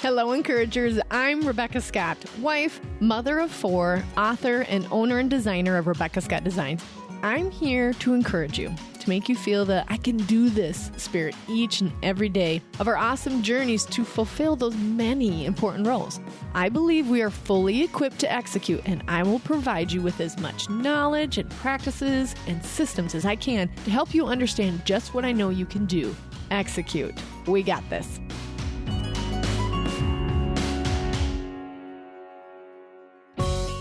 Hello, encouragers. I'm Rebecca Scott, wife, mother of 4, author, and owner and designer of Rebecca Scott Designs. I'm here to encourage you, to make you feel the I can do this spirit each and every day of our awesome journeys to fulfill those many important roles. I believe we are fully equipped to execute, and I will provide you with as much knowledge and practices and systems as I can to help you understand just what I know you can do. Execute. We got this.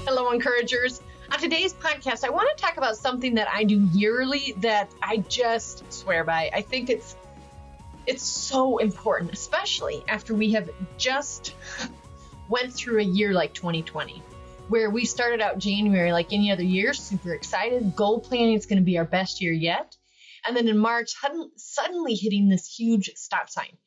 Hello, encouragers. On today's podcast, I want to talk about something that I do yearly that I just swear by. I think it's so important, especially after we have just went through a year like 2020, where we started out January like any other year, super excited, goal planning, it's going to be our best year yet. And then in March, suddenly hitting this huge stop sign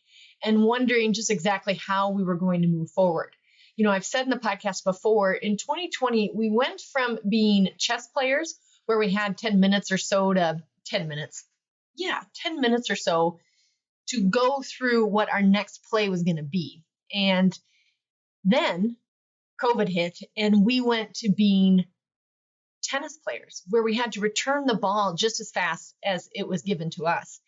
and wondering just exactly how we were going to move forward. You know, I've said in the podcast before, in 2020, we went from being chess players where we had 10 minutes or so to 10 minutes. Yeah, 10 minutes or so to go through what our next play was going to be. And then COVID hit and we went to being tennis players where we had to return the ball just as fast as it was given to us.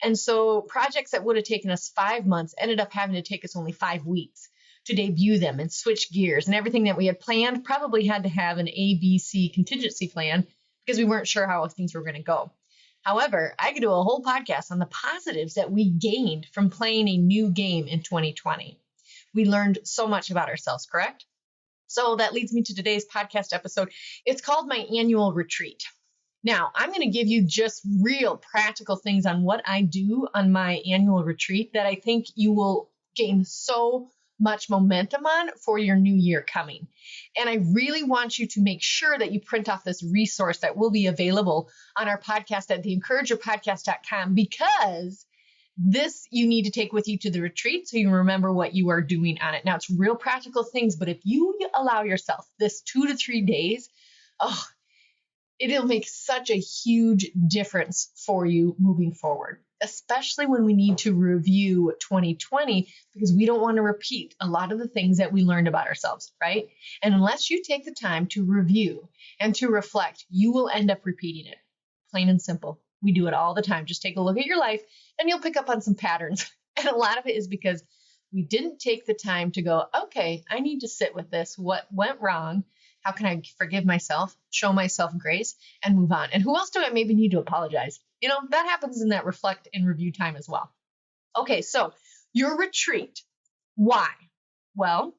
And so projects that would have taken us 5 months ended up having to take us only 5 weeks to debut them and switch gears, and everything that we had planned probably had to have an ABC contingency plan because we weren't sure how things were going to go. However, I could do a whole podcast on the positives that we gained from playing a new game in 2020. We learned so much about ourselves, correct? So that leads me to today's podcast episode. It's called my annual retreat. Now, I'm going to give you just real practical things on what I do on my annual retreat that I think you will gain so much momentum on for your new year coming. And I really want you to make sure that you print off this resource that will be available on our podcast at theencouragerpodcast.com, because this you need to take with you to the retreat so you remember what you are doing on it. Now, it's real practical things, but if you allow yourself this 2 to 3 days, it'll make such a huge difference for you moving forward, especially when we need to review 2020, because we don't want to repeat a lot of the things that we learned about ourselves, right? And unless you take the time to review and to reflect, you will end up repeating it. Plain and simple. We do it all the time. Just take a look at your life and you'll pick up on some patterns. And a lot of it is because we didn't take the time to go, okay, I need to sit with this. What went wrong? How can I forgive myself, show myself grace, and move on? And who else do I maybe need to apologize? You know, that happens in that reflect and review time as well. Okay, so your retreat. Why? Well,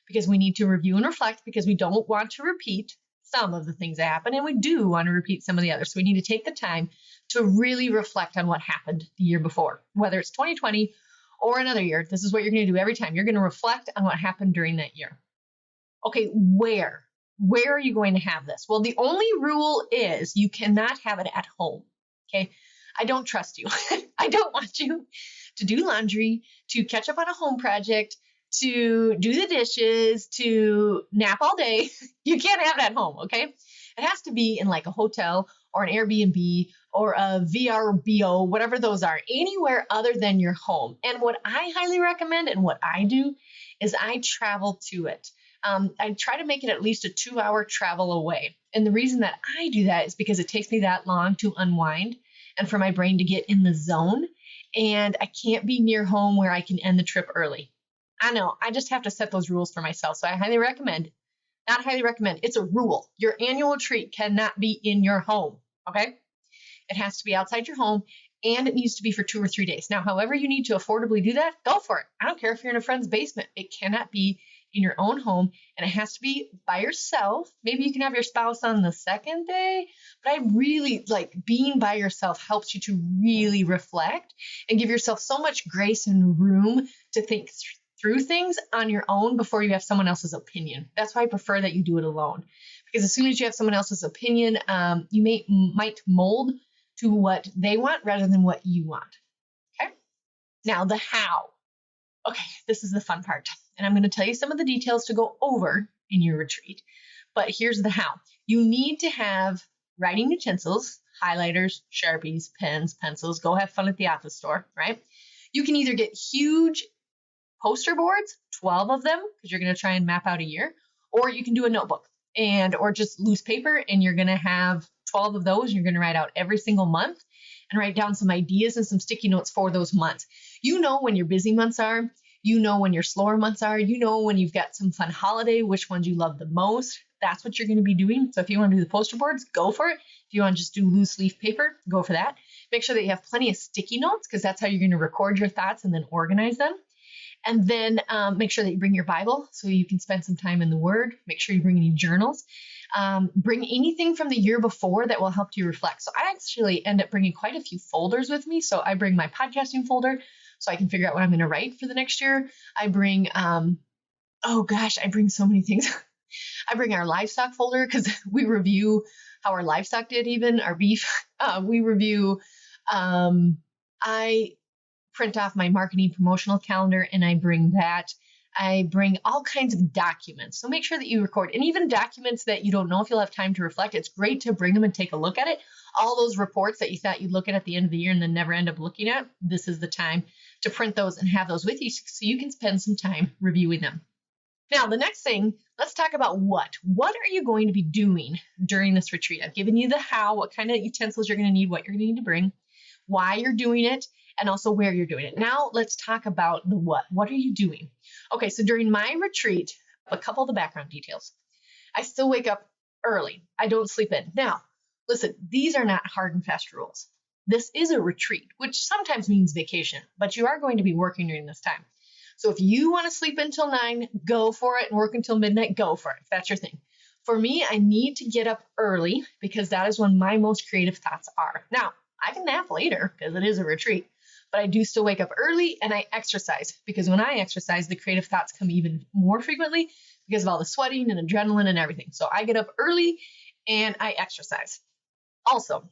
because we need to review and reflect, because we don't want to repeat some of the things that happen, and we do want to repeat some of the others. So we need to take the time to really reflect on what happened the year before, whether it's 2020 or another year. This is what you're going to do every time. You're going to reflect on what happened during that year. Okay, where are you going to have this? Well, the only rule is you cannot have it at home. Okay. I don't trust you. I don't want you to do laundry, to catch up on a home project, to do the dishes, to nap all day. You can't have it at home. Okay. It has to be in like a hotel or an Airbnb or a VRBO, whatever those are, anywhere other than your home. And what I highly recommend and what I do is I travel to it. I try to make it at least a 2-hour travel away. And the reason that I do that is because it takes me that long to unwind and for my brain to get in the zone. And I can't be near home where I can end the trip early. I know, I just have to set those rules for myself. So I highly recommend, not highly recommend, it's a rule. Your annual retreat cannot be in your home, okay? It has to be outside your home, and it needs to be for 2 or 3 days. Now, however you need to affordably do that, go for it. I don't care if you're in a friend's basement. It cannot be in your own home, and it has to be by yourself. Maybe you can have your spouse on the second day, but I really like being by yourself helps you to really reflect and give yourself so much grace and room to think through things on your own before you have someone else's opinion. That's why I prefer that you do it alone, because as soon as you have someone else's opinion, you might mold to what they want rather than what you want. Okay. Now the how. Okay, this is the fun part. And I'm going to tell you some of the details to go over in your retreat. But here's the how. You need to have writing utensils, highlighters, Sharpies, pens, pencils. Go have fun at the office store, right? You can either get huge poster boards, 12 of them, because you're going to try and map out a year, or you can do a notebook or just loose paper, and you're going to have 12 of those. You're going to write out every single month and write down some ideas and some sticky notes for those months. You know when your busy months are, you know when your slower months are, you know when you've got some fun holiday, which ones you love the most. That's what you're going to be doing. So if you want to do the poster boards, go for it. If you want to just do loose leaf paper, go for that. Make sure that you have plenty of sticky notes, because that's how you're going to record your thoughts and then organize them. And then make sure that you bring your Bible so you can spend some time in the Word. Make sure you bring any journals. Bring anything from the year before that will help you reflect. So I actually end up bringing quite a few folders with me. So I bring my podcasting folder so I can figure out what I'm going to write for the next year. I bring, I bring so many things. I bring our livestock folder because we review how our livestock did, even our beef. We review, I print off my marketing promotional calendar and I bring that. I bring all kinds of documents. So make sure that you record, and even documents that you don't know if you'll have time to reflect. It's great to bring them and take a look at it. All those reports that you thought you'd look at the end of the year and then never end up looking at, this is the time to print those and have those with you so you can spend some time reviewing them. Now, the next thing, let's talk about what. What are you going to be doing during this retreat? I've given you the how, what kind of utensils you're going to need, what you're going to need to bring, why you're doing it, and also where you're doing it. Now, let's talk about the what. What are you doing? Okay, so during my retreat, a couple of the background details. I still wake up early. I don't sleep in. Now, listen, these are not hard and fast rules. This is a retreat, which sometimes means vacation, but you are going to be working during this time. So if you want to sleep until 9, go for it, and work until midnight, go for it, if that's your thing. For me, I need to get up early because that is when my most creative thoughts are. Now, I can nap later because it is a retreat, but I do still wake up early and I exercise, because when I exercise, the creative thoughts come even more frequently because of all the sweating and adrenaline and everything. So I get up early and I exercise. Also,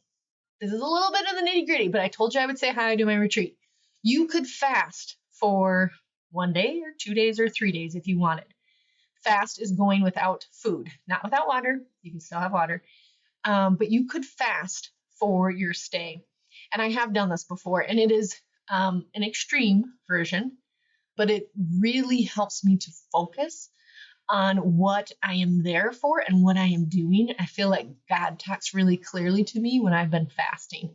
this is a little bit of the nitty gritty, but I told you I would say how I do my retreat. You could fast for 1 day or 2 days or 3 days if you wanted. Fast is going without food, not without water. You can still have water, but you could fast for your stay. And I have done this before, and it is an extreme version, but it really helps me to focus on what I am there for and what I am doing. I feel like God talks really clearly to me when I've been fasting.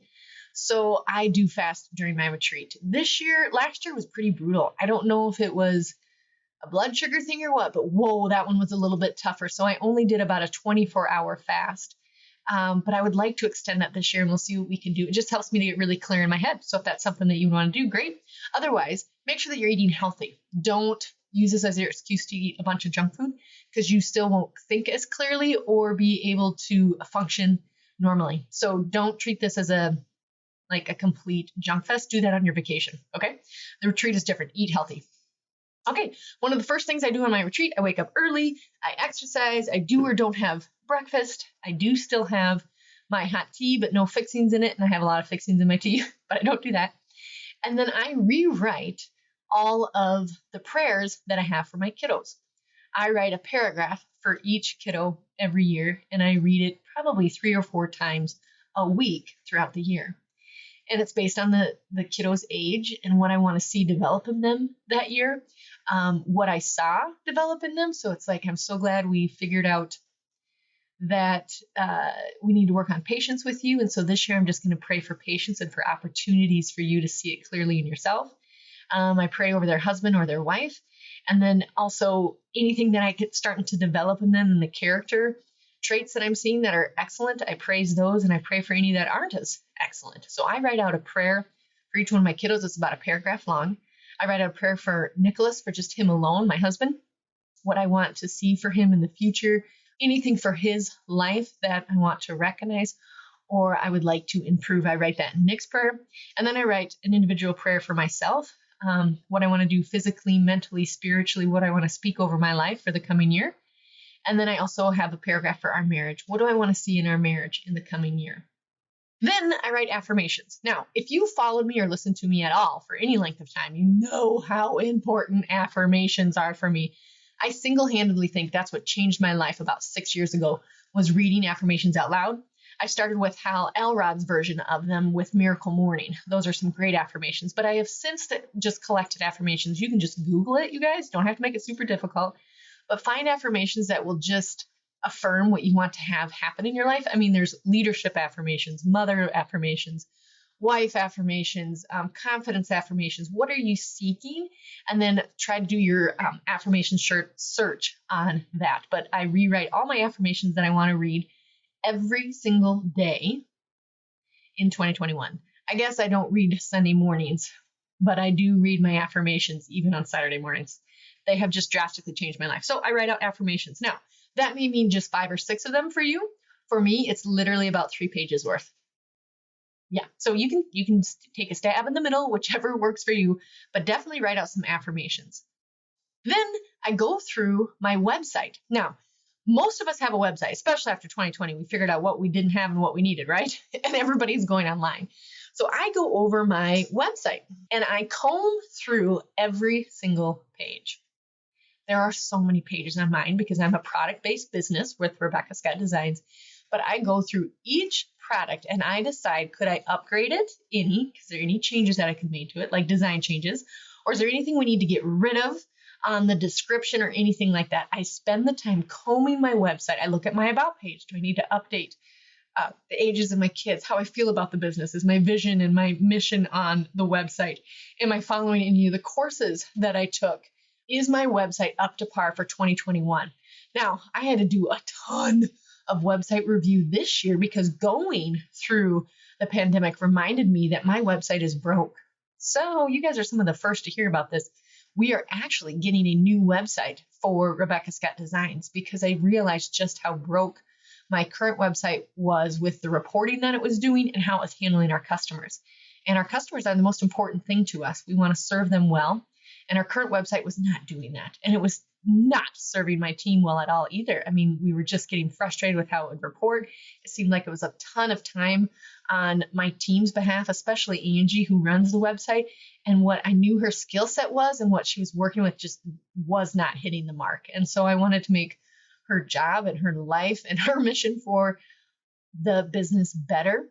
So I do fast during my retreat. Last year was pretty brutal. I don't know if it was a blood sugar thing or what, but whoa, that one was a little bit tougher. So I only did about a 24-hour fast. But I would like to extend that this year, and we'll see what we can do. It just helps me to get really clear in my head. So if that's something that you want to do, great. Otherwise, make sure that you're eating healthy. Don't use this as your excuse to eat a bunch of junk food, because you still won't think as clearly or be able to function normally. So don't treat this as a complete junk fest. Do that on your vacation, okay? The retreat is different. Eat healthy. Okay, one of the first things I do on my retreat, I wake up early, I exercise, I do or don't have breakfast. I do still have my hot tea, but no fixings in it, and I have a lot of fixings in my tea, but I don't do that. And then I rewrite all of the prayers that I have for my kiddos. I write a paragraph for each kiddo every year, and I read it probably 3 or 4 times a week throughout the year. And it's based on the kiddo's age and what I want to see develop in them that year, what I saw develop in them. So it's like, I'm so glad we figured out that we need to work on patience with you. And so this year, I'm just going to pray for patience and for opportunities for you to see it clearly in yourself. I pray over their husband or their wife. And then also anything that I get starting to develop in them and the character traits that I'm seeing that are excellent, I praise those, and I pray for any that aren't as excellent. So I write out a prayer for each one of my kiddos. It's about a paragraph long. I write out a prayer for Nicholas, for just him alone, my husband, what I want to see for him in the future, anything for his life that I want to recognize or I would like to improve. I write that in Nick's prayer. And then I write an individual prayer for myself, what I want to do physically, mentally, spiritually, what I want to speak over my life for the coming year. And then I also have a paragraph for our marriage. What do I want to see in our marriage in the coming year? Then I write affirmations. Now, if you followed me or listened to me at all for any length of time, you know how important affirmations are for me. I single-handedly think that's what changed my life about 6 years ago, was reading affirmations out loud. I started with Hal Elrod's version of them with Miracle Morning. Those are some great affirmations, but I have since just collected affirmations. You can just Google it, you guys. Don't have to make it super difficult, but find affirmations that will just affirm what you want to have happen in your life. I mean, there's leadership affirmations, mother affirmations, wife affirmations, confidence affirmations. What are you seeking? And then try to do your affirmation search on that. But I rewrite all my affirmations that I want to read every single day in 2021. I guess I don't read Sunday mornings, but I do read my affirmations even on Saturday mornings. They have just drastically changed my life. So I write out affirmations. Now, that may mean just 5 or 6 of them for you. For me, it's literally about 3 pages worth. Yeah, so you can take a stab in the middle, whichever works for you, but definitely write out some affirmations. Then I go through my website. Now, most of us have a website, especially after 2020. We figured out what we didn't have and what we needed, right? And everybody's going online. So I go over my website and I comb through every single page. There are so many pages on mine because I'm a product-based business with Rebecca Scott Designs. But I go through each product and I decide, could I upgrade it? Is there any changes that I could make to it, like design changes? Or is there anything we need to get rid of on the description or anything like that? I spend the time combing my website. I look at my about page. Do I need to update the ages of my kids, how I feel about the business? Is my vision and my mission on the website? Am I following any of the courses that I took? Is my website up to par for 2021? Now, I had to do a ton of website review this year because going through the pandemic reminded me that my website is broke. So you guys are some of the first to hear about this. We are actually getting a new website for Rebecca Scott Designs because I realized just how broke my current website was with the reporting that it was doing and how it was handling our customers. And our customers are the most important thing to us. We want to serve them well. And our current website was not doing that. And it was not serving my team well at all either. I mean, we were just getting frustrated with how it would report. It seemed like it was a ton of time on my team's behalf, especially Angie, who runs the website. And what I knew her skill set was and what she was working with just was not hitting the mark. And so I wanted to make her job and her life and her mission for the business better.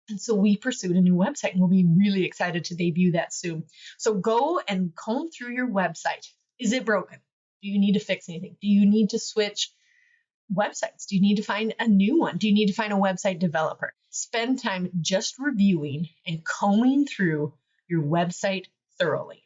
And so we pursued a new website and we'll be really excited to debut that soon. So go and comb through your website. Is it broken? Do you need to fix anything? Do you need to switch websites? Do you need to find a new one? Do you need to find a website developer? Spend time just reviewing and combing through your website thoroughly.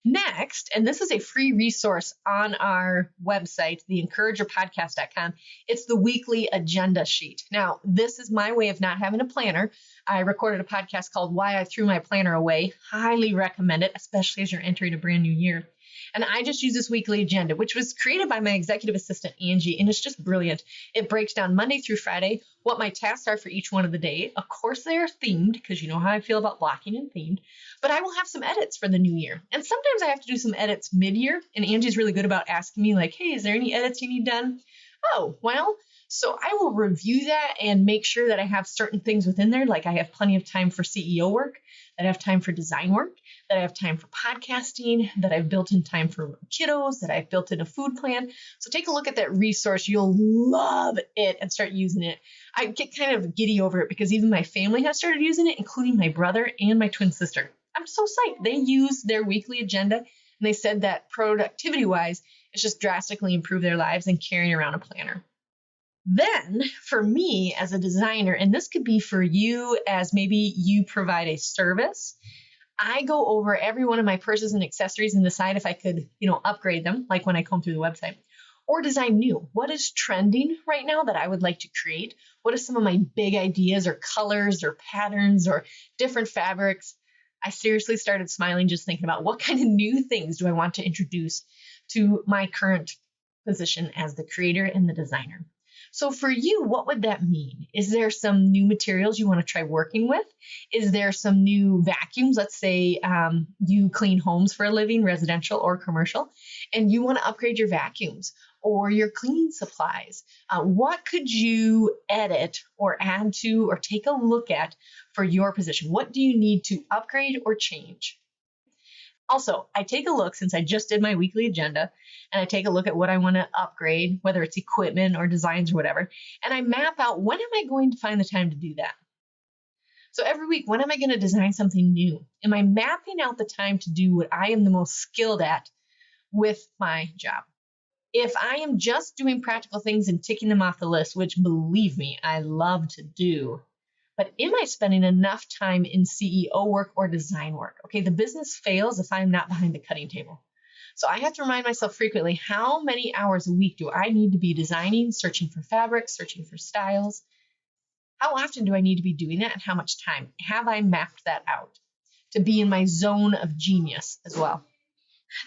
Next, and this is a free resource on our website, theencouragerpodcast.com, it's the weekly agenda sheet. Now, this is my way of not having a planner. I recorded a podcast called Why I Threw My Planner Away. Highly recommend it, especially as you're entering a brand new year. And I just use this weekly agenda, which was created by my executive assistant, Angie, and it's just brilliant. It breaks down Monday through Friday what my tasks are for each one of the day. Of course, they are themed because you know how I feel about blocking and themed, but I will have some edits for the new year. And sometimes I have to do some edits mid-year, and Angie's really good about asking me like, hey, is there any edits you need done? Oh, well, so I will review that and make sure that I have certain things within there, like I have plenty of time for CEO work, that I have time for design work, that I have time for podcasting, that I've built in time for kiddos, that I've built in a food plan. So take a look at that resource. You'll love it and start using it. I get kind of giddy over it because even my family has started using it, including my brother and my twin sister. I'm so psyched. They use their weekly agenda and they said that productivity-wise, it's just drastically improved their lives than carrying around a planner. Then for me as a designer, and this could be for you as maybe you provide a service, I go over every one of my purses and accessories and decide if I could, upgrade them, like when I comb through the website, or design new. What is trending right now that I would like to create? What are some of my big ideas or colors or patterns or different fabrics? I seriously started smiling just thinking about what kind of new things do I want to introduce to my current position as the creator and the designer. So for you, what would that mean? Is there some new materials you want to try working with? Is there some new vacuums? Let's say you clean homes for a living, residential or commercial, and you want to upgrade your vacuums or your cleaning supplies. What could you edit or add to or take a look at for your position? What do you need to upgrade or change? Also, I take a look, since I just did my weekly agenda, and I take a look at what I want to upgrade, whether it's equipment or designs or whatever, and I map out when am I going to find the time to do that. So every week, when am I going to design something new? Am I mapping out the time to do what I am the most skilled at with my job? If I am just doing practical things and ticking them off the list, which believe me, I love to do, but am I spending enough time in CEO work or design work? Okay, the business fails if I'm not behind the cutting table. So I have to remind myself frequently, how many hours a week do I need to be designing, searching for fabrics, searching for styles? How often do I need to be doing that, and how much time? Have I mapped that out to be in my zone of genius as well?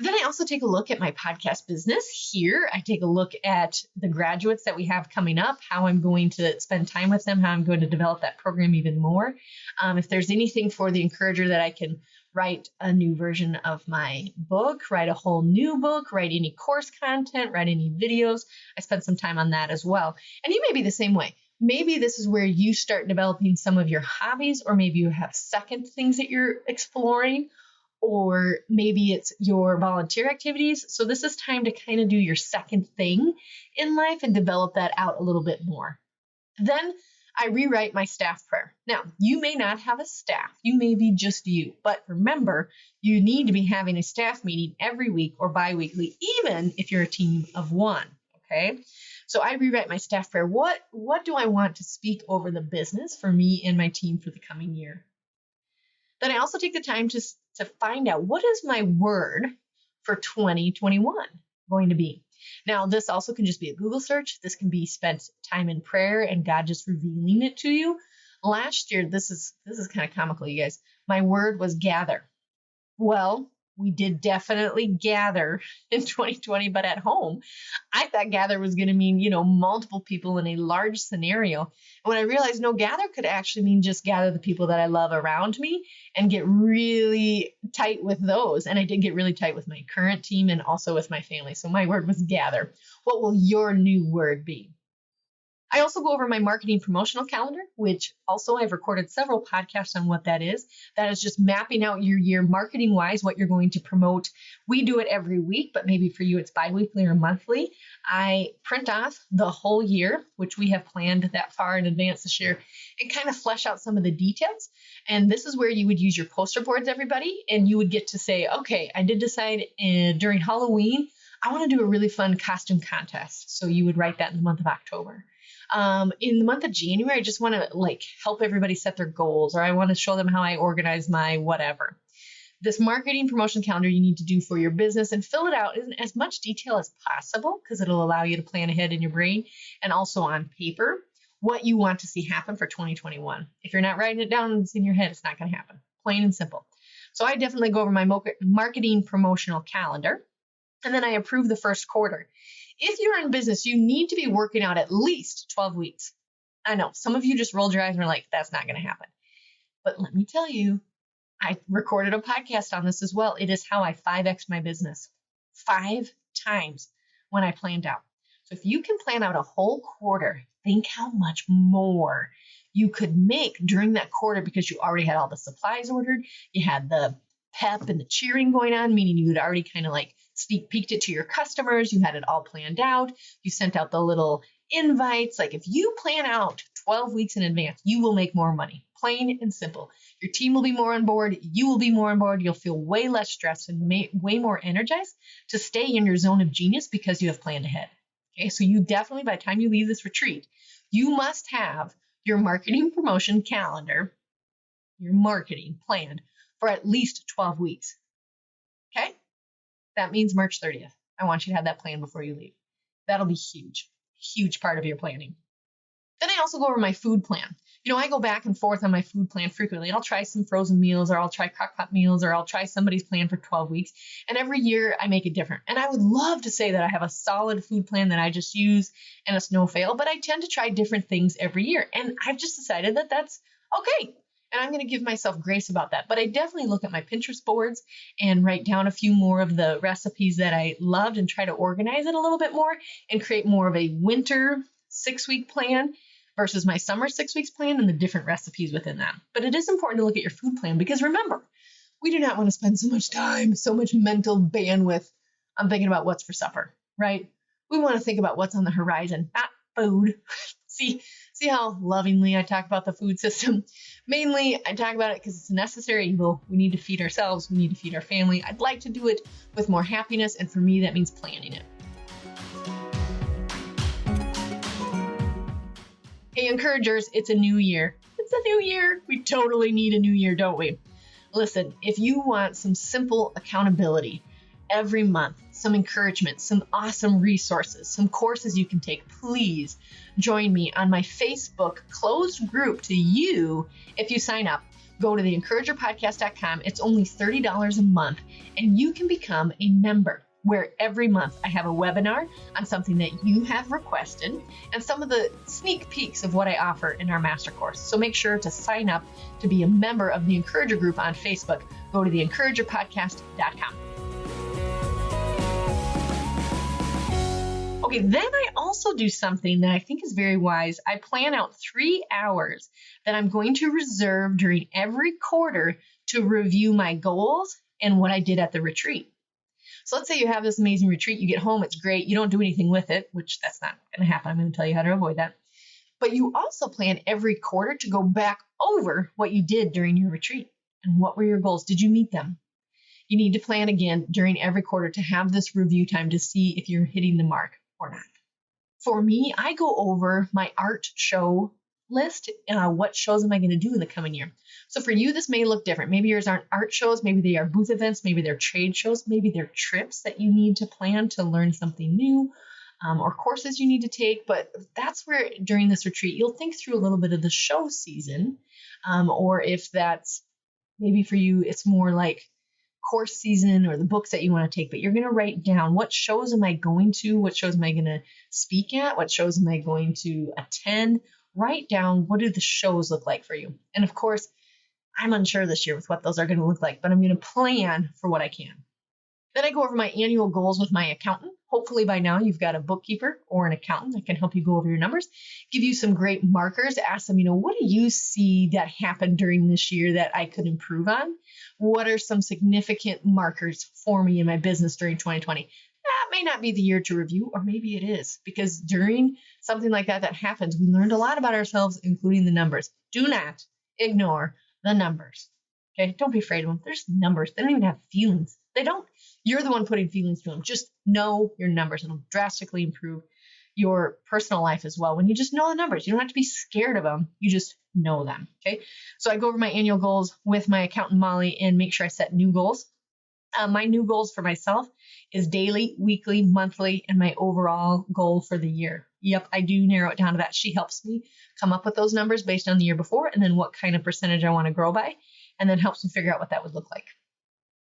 Then I also take a look at my podcast business here. I take a look at the graduates that we have coming up, how I'm going to spend time with them, how I'm going to develop that program even more. If there's anything for the encourager that I can write a new version of my book, write a whole new book, write any course content, write any videos, I spend some time on that as well. And you may be the same way. Maybe this is where you start developing some of your hobbies, or maybe you have second things that you're exploring, or maybe it's your volunteer activities. So this is time to kind of do your second thing in life and develop that out a little bit more. Then I rewrite my staff prayer. Now, you may not have a staff. You may be just you. But remember, you need to be having a staff meeting every week or bi-weekly, even if you're a team of one. Okay? So I rewrite my staff prayer. What do I want to speak over the business for me and my team for the coming year? Then I also take the time to find out, what is my word for 2021 going to be? Now, this also can just be a Google search. This can be spent time in prayer and God just revealing it to you. Last year, this is kind of comical, you guys. My word was gather. Well, we did definitely gather in 2020, but at home. I thought gather was going to mean, multiple people in a large scenario. And when I realized, no, gather could actually mean just gather the people that I love around me and get really tight with those. And I did get really tight with my current team and also with my family. So my word was gather. What will your new word be? I also go over my marketing promotional calendar, which also I've recorded several podcasts on what that is. That is just mapping out your year marketing wise, what you're going to promote. We do it every week, but maybe for you it's bi-weekly or monthly. I print off the whole year, which we have planned that far in advance this year, and kind of flesh out some of the details. And this is where you would use your poster boards, everybody, and you would get to say, okay, I did decide during Halloween, I want to do a really fun costume contest. So you would write that in the month of October. In the month of January, I just want to help everybody set their goals, or I want to show them how I organize my whatever. This marketing promotion calendar you need to do for your business, and fill it out in as much detail as possible, because it'll allow you to plan ahead in your brain and also on paper what you want to see happen for 2021. If you're not writing it down and it's in your head, it's not going to happen. Plain and simple. So I definitely go over my marketing promotional calendar, and then I approve the first quarter. If you're in business, you need to be working out at least 12 weeks. I know some of you just rolled your eyes and are like, that's not going to happen. But let me tell you, I recorded a podcast on this as well. It is how I 5X my business 5 times when I planned out. So if you can plan out a whole quarter, think how much more you could make during that quarter, because you already had all the supplies ordered. You had the pep and the cheering going on, meaning you had already kind of sneak peeked it to your customers. You had it all planned out. You sent out the little invites. If you plan out 12 weeks in advance, you will make more money. Plain and simple. Your team will be more on board. You will be more on board. You'll feel way less stressed and way more energized to stay in your zone of genius because you have planned ahead. Okay, so you definitely, by the time you leave this retreat, you must have your marketing promotion calendar, your marketing planned for at least 12 weeks. Okay? That means March 30th. I want you to have that plan before you leave. That'll be huge, huge part of your planning. Then I also go over my food plan. I go back and forth on my food plan frequently. I'll try some frozen meals, or I'll try crock-pot meals, or I'll try somebody's plan for 12 weeks. And every year I make it different. And I would love to say that I have a solid food plan that I just use and it's no fail, but I tend to try different things every year. And I've just decided that that's okay. And I'm going to give myself grace about that. But I definitely look at my Pinterest boards and write down a few more of the recipes that I loved and try to organize it a little bit more and create more of a winter 6-week plan versus my summer 6 weeks plan and the different recipes within that. But it is important to look at your food plan, because remember, We do not want to spend so much time, so much mental bandwidth on thinking about what's for supper, right? We want to think about what's on the horizon, not food. See how lovingly I talk about the food system? Mainly, I talk about it because it's a necessary evil. We need to feed ourselves. We need to feed our family. I'd like to do it with more happiness, and for me, that means planning it. Hey, encouragers, it's a new year. It's a new year. We totally need a new year, don't we? Listen, if you want some simple accountability every month, some encouragement, some awesome resources, some courses you can take, please join me on my Facebook closed group to you if you sign up. Go to theencouragerpodcast.com. It's only $30 a month, and you can become a member, where every month I have a webinar on something that you have requested and some of the sneak peeks of what I offer in our master course. So make sure to sign up to be a member of the Encourager group on Facebook. Go to theencouragerpodcast.com. Okay, then I also do something that I think is very wise. I plan out 3 hours that I'm going to reserve during every quarter to review my goals and what I did at the retreat. So let's say you have this amazing retreat, you get home, it's great, you don't do anything with it, which that's not going to happen. I'm going to tell you how to avoid that. But you also plan every quarter to go back over what you did during your retreat and what were your goals. Did you meet them? You need to plan again during every quarter to have this review time to see if you're hitting the mark or not. For me, I go over my art show list. What shows am I going to do in the coming year? So for you, this may look different. Maybe yours aren't art shows. Maybe they are booth events. Maybe they're trade shows. Maybe they're trips that you need to plan to learn something new, or courses you need to take. But that's where during this retreat, you'll think through a little bit of the show season. Or if that's maybe for you, it's more like course season or the books that you want to take, but you're going to write down what shows am I going to, what shows am I going to speak at, what shows am I going to attend. Write down what do the shows look like for you. And of course, I'm unsure this year with what those are going to look like, but I'm going to plan for what I can. Then I go over my annual goals with my accountant. Hopefully by now you've got a bookkeeper or an accountant that can help you go over your numbers, give you some great markers, ask them, what do you see that happened during this year that I could improve on? What are some significant markers for me in my business during 2020? That may not be the year to review, or maybe it is, because during something like that happens, we learned a lot about ourselves, including the numbers. Do not ignore the numbers. Okay, don't be afraid of them. There's numbers. They don't even have feelings. They don't. You're the one putting feelings to them. Just know your numbers. It'll drastically improve your personal life as well. When you just know the numbers, you don't have to be scared of them. You just know them. Okay. So I go over my annual goals with my accountant, Molly, and make sure I set new goals. My new goals for myself is daily, weekly, monthly, and my overall goal for the year. Yep, I do narrow it down to that. She helps me come up with those numbers based on the year before and then what kind of percentage I want to grow by, and then helps me figure out what that would look like.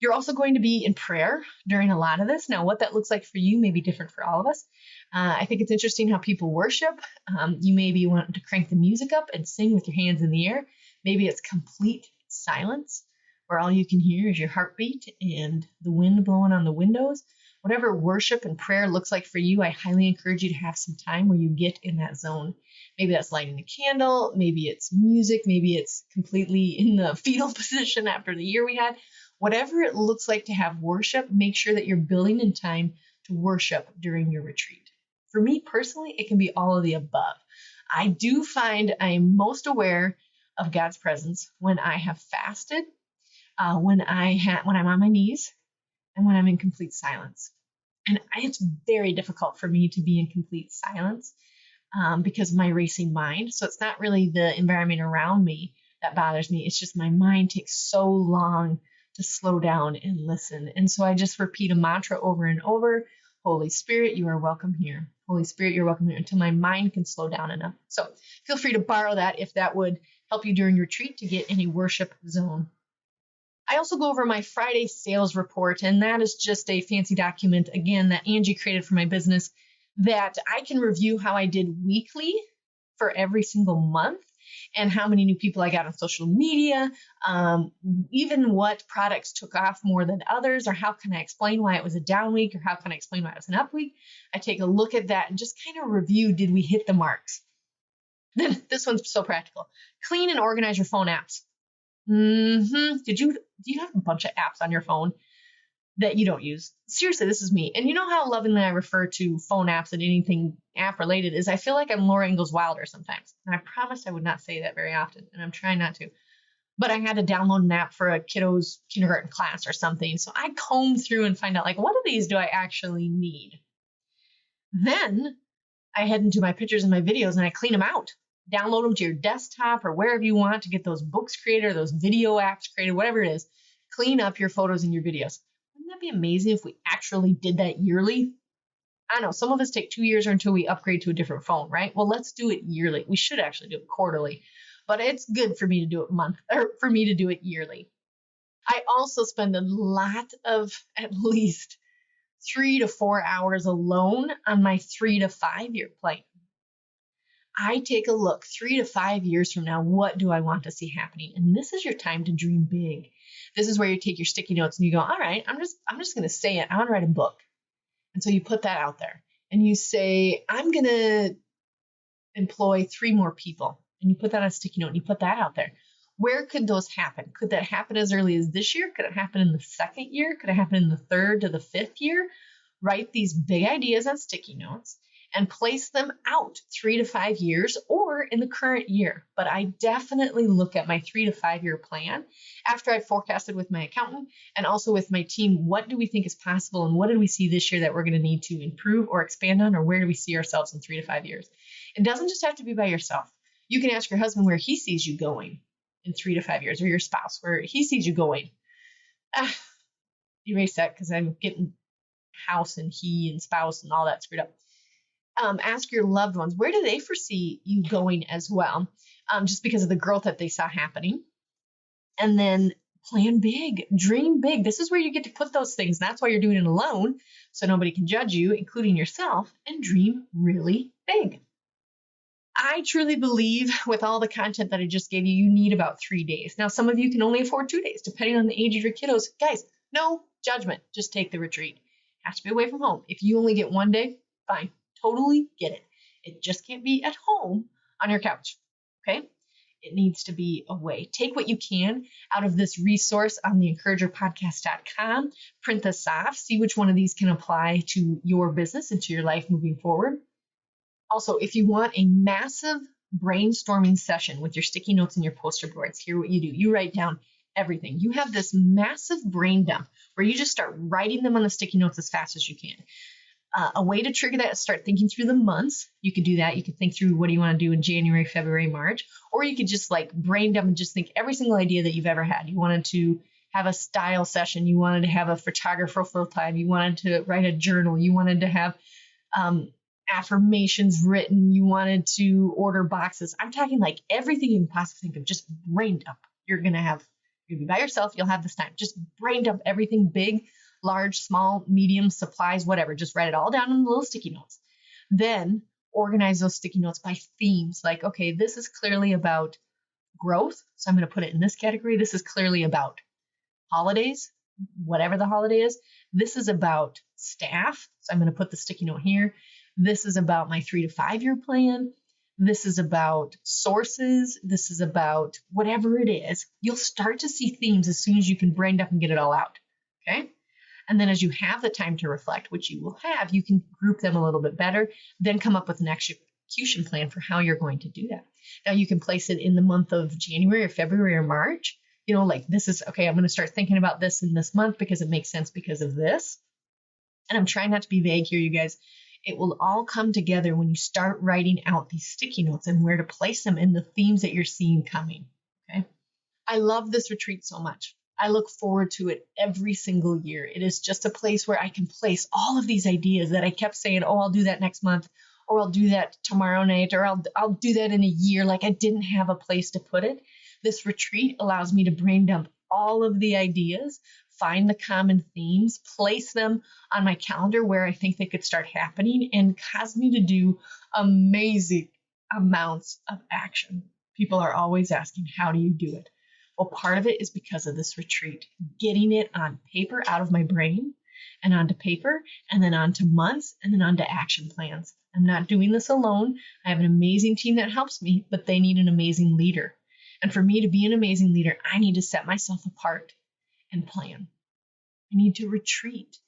You're also going to be in prayer during a lot of this. Now, what that looks like for you may be different for all of us. I think it's interesting how people worship. You maybe want to crank the music up and sing with your hands in the air. Maybe it's complete silence where all you can hear is your heartbeat and the wind blowing on the windows. Whatever worship and prayer looks like for you, I highly encourage you to have some time where you get in that zone. Maybe that's lighting a candle. Maybe it's music. Maybe it's completely in the fetal position after the year we had. Whatever it looks like to have worship, make sure that you're building in time to worship during your retreat. For me personally, it can be all of the above. I do find I am most aware of God's presence when I have fasted, when I'm on my knees, and when I'm in complete silence. And it's very difficult for me to be in complete silence because of my racing mind. So it's not really the environment around me that bothers me. It's just my mind takes so long to slow down and listen. And so I just repeat a mantra over and over. Holy Spirit, you are welcome here. Holy Spirit, you're welcome here, until my mind can slow down enough. So feel free to borrow that if that would help you during your retreat to get in a worship zone. I also go over my Friday sales report, and that is just a fancy document, again, that Angie created for my business that I can review how I did weekly for every single month and how many new people I got on social media, even what products took off more than others, or how can I explain why it was a down week, or how can I explain why it was an up week. I take a look at that and just kind of review, did we hit the marks? Then this one's so practical. Clean and organize your phone apps. Do you have a bunch of apps on your phone that you don't use? Seriously, this is me. And you know how lovingly I refer to phone apps and anything app related is I feel like I'm Laura Ingalls Wilder sometimes. And I promised I would not say that very often, and I'm trying not to. But I had to download an app for a kiddo's kindergarten class or something. So I combed through and find out, like, what of these do I actually need? Then I head into my pictures and my videos and I clean them out. Download them to your desktop or wherever you want to get those books created or those video apps created, whatever it is. Clean up your photos and your videos. Wouldn't that be amazing if we actually did that yearly? I know some of us take 2 years or until we upgrade to a different phone, right? Well, let's do it yearly. We should actually do it quarterly, but it's good for me to do it yearly. I also spend a lot of at least 3 to 4 hours alone on my 3 to 5 year plan. I take a look 3 to 5 years from now, what do I want to see happening? And this is your time to dream big. This is where you take your sticky notes and you go, all right, I'm just going to say it. I want to write a book. And so you put that out there and you say, I'm going to employ 3 more people. And you put that on a sticky note and you put that out there. Where could those happen? Could that happen as early as this year? Could it happen in the 2nd year? Could it happen in the 3rd to the 5th year? Write these big ideas on sticky notes and place them out 3 to 5 years or in the current year. But I definitely look at my 3 to 5 year plan after I've forecasted with my accountant and also with my team. What do we think is possible and what did we see this year that we're going to need to improve or expand on, or where do we see ourselves in 3 to 5 years? It doesn't just have to be by yourself. You can ask your husband where he sees you going in 3 to 5 years, or your spouse where he sees you going. Erase that because I'm getting house and he and spouse and all that screwed up. Ask your loved ones, where do they foresee you going as well, just because of the growth that they saw happening. And then plan big, dream big. This is where you get to put those things. That's why you're doing it alone, so nobody can judge you, including yourself, and dream really big. I truly believe with all the content that I just gave you, you need about 3 days. Now, some of you can only afford 2 days, depending on the age of your kiddos. Guys, no judgment. Just take the retreat. Has to be away from home. If you only get 1 day, fine. Totally get it. It just can't be at home on your couch. Okay? It needs to be away. Take what you can out of this resource on the encouragerpodcast.com. Print this off. See which one of these can apply to your business and to your life moving forward. Also, if you want a massive brainstorming session with your sticky notes and your poster boards, here's what you do. You write down everything. You have this massive brain dump where you just start writing them on the sticky notes as fast as you can. A way to trigger that is start thinking through the months. You could do that. You could think through what do you want to do in January, February, March, or you could just like brain dump and just think every single idea that you've ever had. You wanted to have a style session. You wanted to have a photographer full time. You wanted to write a journal. You wanted to have affirmations written. You wanted to order boxes. I'm talking like everything you can possibly think of. Just brain dump. You're going to be by yourself. You'll have this time. Just brain dump everything big, large, small, medium, supplies, whatever. Just write it all down in the little sticky notes. Then organize those sticky notes by themes. Like, okay, this is clearly about growth, so I'm going to put it in this category. This is clearly about holidays, whatever the holiday is. This is about staff, so I'm going to put the sticky note here. This is about my 3 to 5 year plan. This is about sources. This is about whatever it is. You'll start to see themes as soon as you can brain dump and get it all out. Okay? And then as you have the time to reflect, which you will have, you can group them a little bit better, then come up with an execution plan for how you're going to do that. Now you can place it in the month of January or February or March. You know, like this is, okay, I'm going to start thinking about this in this month because it makes sense because of this. And I'm trying not to be vague here, you guys. It will all come together when you start writing out these sticky notes and where to place them in the themes that you're seeing coming. Okay. I love this retreat so much. I look forward to it every single year. It is just a place where I can place all of these ideas that I kept saying, oh, I'll do that next month, or I'll do that tomorrow night, or I'll do that in a year. Like I didn't have a place to put it. This retreat allows me to brain dump all of the ideas, find the common themes, place them on my calendar where I think they could start happening, and cause me to do amazing amounts of action. People are always asking, how do you do it? Well, part of it is because of this retreat, getting it on paper out of my brain and onto paper, and then onto months, and then onto action plans. I'm not doing this alone. I have an amazing team that helps me, but they need an amazing leader. And for me to be an amazing leader, I need to set myself apart and plan. I need to retreat.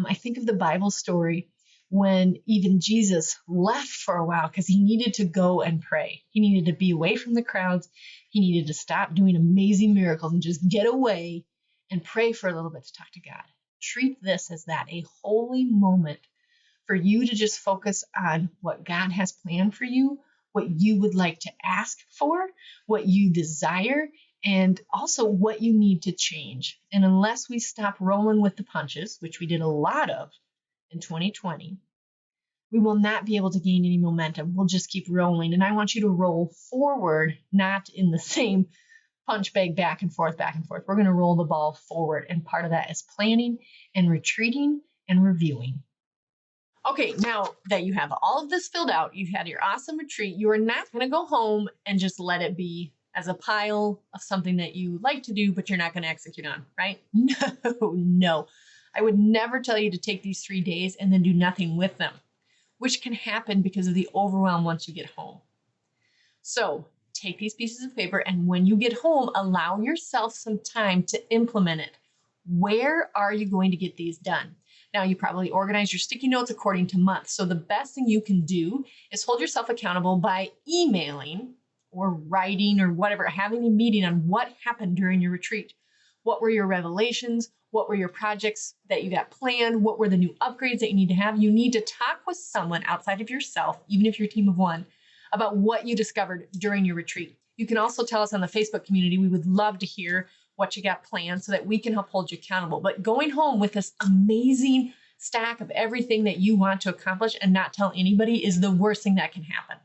I think of the Bible story when even Jesus left for a while because he needed to go and pray. He needed to be away from the crowds. He needed to stop doing amazing miracles and just get away and pray for a little bit to talk to God. Treat this as that, a holy moment for you to just focus on what God has planned for you, what you would like to ask for, what you desire, and also what you need to change. And unless we stop rolling with the punches, which we did a lot of in 2020, we will not be able to gain any momentum. We'll just keep rolling. And I want you to roll forward, not in the same punch bag back and forth, back and forth. We're going to roll the ball forward. And part of that is planning and retreating and reviewing. Okay, now that you have all of this filled out, you've had your awesome retreat, you are not going to go home and just let it be as a pile of something that you like to do, but you're not going to execute on, right? No. I would never tell you to take these 3 days and then do nothing with them, which can happen because of the overwhelm once you get home. So take these pieces of paper, and when you get home, allow yourself some time to implement it. Where are you going to get these done? Now, you probably organize your sticky notes according to month. So the best thing you can do is hold yourself accountable by emailing or writing or whatever, having a meeting on what happened during your retreat. What were your revelations? What were your projects that you got planned? What were the new upgrades that you need to have? You need to talk with someone outside of yourself, even if you're a team of one, about what you discovered during your retreat. You can also tell us on the Facebook community. We would love to hear what you got planned so that we can help hold you accountable. But going home with this amazing stack of everything that you want to accomplish and not tell anybody is the worst thing that can happen.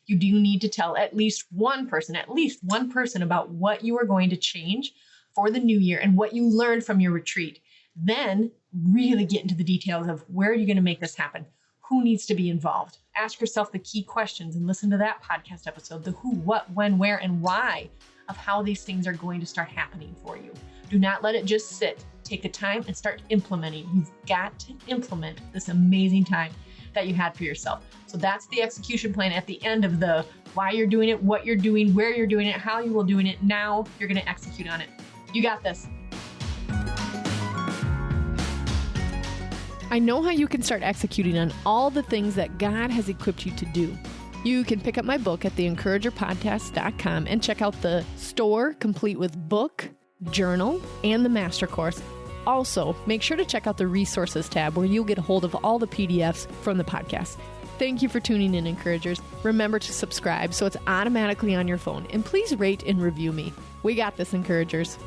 You do need to tell at least one person about what you are going to change for the new year and what you learned from your retreat. Then really get into the details of where are you going to make this happen? Who needs to be involved? Ask yourself the key questions and listen to that podcast episode, the who, what, when, where, and why of how these things are going to start happening for you. Do not let it just sit. Take the time and start implementing. You've got to implement this amazing time that you had for yourself. So that's the execution plan at the end of the why you're doing it, what you're doing, where you're doing it, how you will doing it. Now you're going to execute on it. You got this. I know how you can start executing on all the things that God has equipped you to do. You can pick up my book at theencouragerpodcast.com and check out the store complete with book, journal, and the master course. Also, make sure to check out the resources tab where you'll get a hold of all the PDFs from the podcast. Thank you for tuning in, Encouragers. Remember to subscribe so it's automatically on your phone. And please rate and review me. We got this, Encouragers.